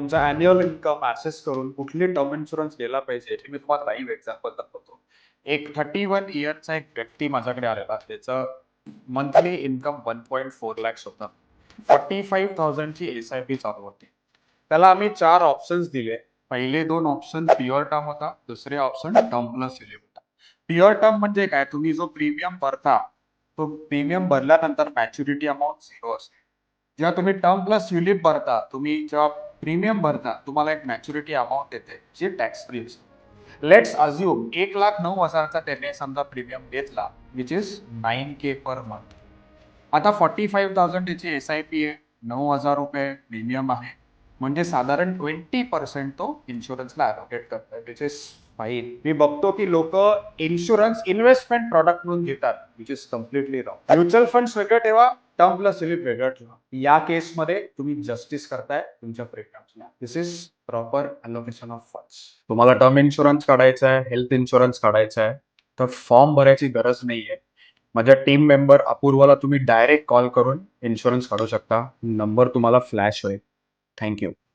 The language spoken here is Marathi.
तुमचा अॅन्युअल इन्कम ॲसेस करून कुठली टर्म इन्शुरन्स गेला पाहिजे हे मी तुम्हाला लाईव्ह एक्झाम्पल दाखवतो. एक 31 इयरचा एक व्यक्ती माझ्याकडे आलेला. त्याचं मंथली इन्कम 1.4 लॅक्स होतं. 45,000 ची एस-आय-पी चालू होती. त्याला आम्ही 4 ऑप्शन्स दिले. पहिले 2 ऑप्शन प्युअर टर्म होता. दुसरे ऑप्शन टर्म प्लस युलिप होता. प्युअर टर्म म्हणजे काय? तुम्ही जो प्रीमियम भरता तो प्रीमियम भरल्यानंतर मॅच्युरिटी अमाऊंट 0 असते. जेव्हा तुम्ही टर्म प्लस युलिप भरता, तुम्ही जेव्हा प्रीमियम भरता, तुम्हाला एक मॅच्युरिटी अमाऊंट येते जी टॅक्स फ्री असते. लेट्स अज्युम 1,09,000चा त्याने समजा प्रीमियम घेतला, which is 9K per month. आता 45,000 त्याची एस-आय-पी आहे, 9,000 रुपये प्रीमियम आहे. म्हणजे साधारण 20% तो इन्शुरन्सला ॲलोकेट करतोय, विच इज फाईन. मी बघतो की लोक इन्शुरन्स इन्व्हेस्टमेंट प्रॉडक्ट म्हणून घेतात, which is completely wrong. Mutual funds वेगळं ठेवा, टर्म प्लस युलिप वेगळं ठेवा. या केसमध्ये तुम्ही जस्टिस करताय तुमच्या प्रीमियम्सला. This is proper allocation of funds. तुम्हाला टर्म इन्शुरन्स काढायचा आहे, हेल्थ इन्शुरन्स काढायचा आहे, तर फॉर्म भरायची गरज नाहीये. माझ्या टीम मेंबर अपूर्वाला तुम्ही डायरेक्ट कॉल करून इन्शुरन्स काढू शकता. नंबर तुम्हाला फ्लॅश होईल. थँक्यू.